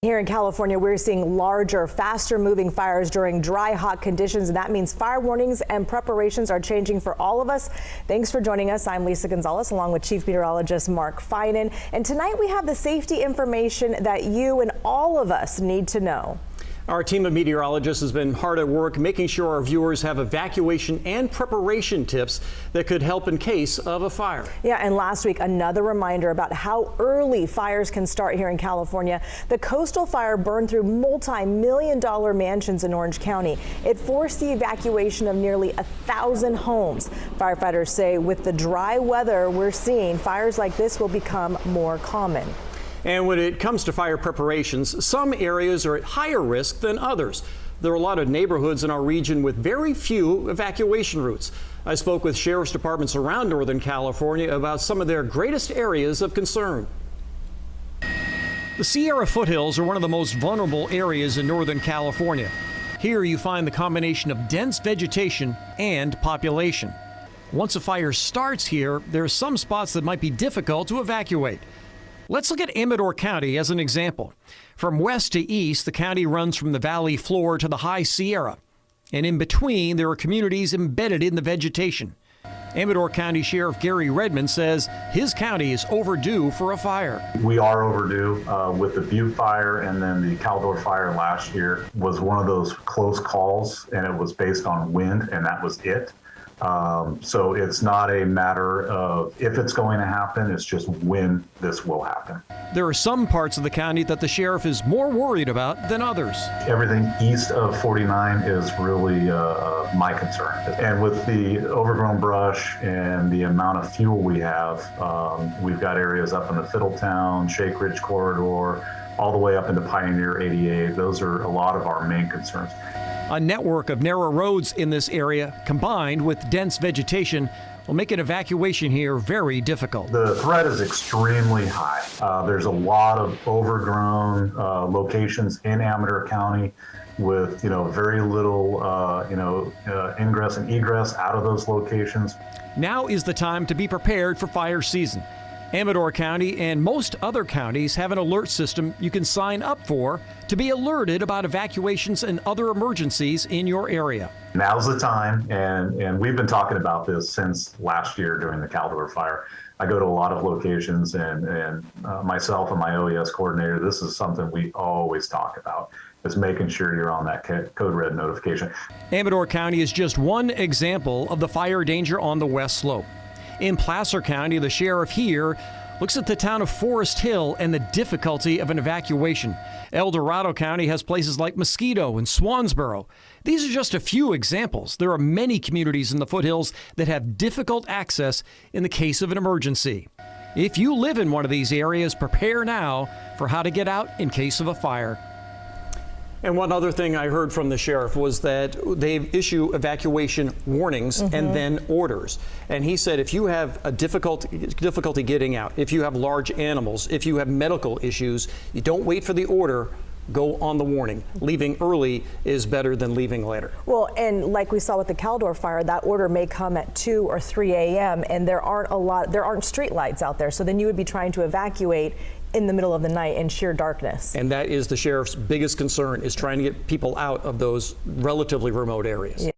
Here in California, we're seeing larger, faster moving fires during dry, hot conditions, and that means fire warnings and preparations are changing for all of us. Thanks for joining us. I'm Lisa Gonzalez, along with Chief Meteorologist Mark Finan. And tonight we have the safety information that you and all of us need to know. Our team of meteorologists has been hard at work making sure our viewers have evacuation and preparation tips that could help in case of a fire. Yeah, and last week, another reminder about how early fires can start here in California. The coastal fire burned through multi-million-dollar mansions in Orange County. It forced the evacuation of nearly 1,000 homes. Firefighters say with the dry weather we're seeing, fires like this will become more common. And when it comes to fire preparations, some areas are at higher risk than others. There are a lot of neighborhoods in our region with very few evacuation routes. I spoke with sheriff's departments around Northern California about some of their greatest areas of concern. The Sierra foothills are one of the most vulnerable areas in Northern California. Here you find the combination of dense vegetation and population. Once a fire starts here, there are some spots that might be difficult to evacuate. Let's look at Amador County as an example. From west to east, the county runs from the valley floor to the high Sierra. And in between, there are communities embedded in the vegetation. Amador County Sheriff Gary Redmond says his county is overdue for a fire. We are overdue with the Butte fire, and then the Caldor fire last year was one of those close calls, and it was based on wind, and that was it. So it's not a matter of if it's going to happen, it's just when this will happen. There are some parts of the county that the sheriff is more worried about than others. Everything east of 49 is really my concern. And with the overgrown brush and the amount of fuel we have, we've got areas up in the Fiddletown, Shake Ridge corridor, all the way up into Pioneer 88. Those are a lot of our main concerns. A network of narrow roads in this area, combined with dense vegetation, will make an evacuation here very difficult. The threat is extremely high. There's a lot of overgrown locations in Amador County with, very little, ingress and egress out of those locations. Now is the time to be prepared for fire season. Amador County and most other counties have an alert system you can sign up for to be alerted about evacuations and other emergencies in your area. Now's the time, and we've been talking about this since last year during the Caldor fire. I go to a lot of locations, and myself and my OES coordinator, this is something we always talk about, is making sure you're on that code red notification. Amador County is just one example of the fire danger on the west slope. In Placer County, the sheriff here looks at the town of Forest Hill and the difficulty of an evacuation. El Dorado County has places like Mosquito and Swansboro. These are just a few examples. There are many communities in the foothills that have difficult access in the case of an emergency. If you live in one of these areas, prepare now for how to get out in case of a fire. And one other thing I heard from the sheriff was that they issue evacuation warnings and then orders. And he said if you have a difficulty getting out, if you have large animals, if you have medical issues, you don't wait for the order. Go on the warning. Leaving early is better than leaving later. Well, and like we saw with the Caldor fire, that order may come at 2 or 3 a.m. and there aren't street lights out there. So then you would be trying to evacuate in the middle of the night in sheer darkness. And that is the sheriff's biggest concern, is trying to get people out of those relatively remote areas. Yeah.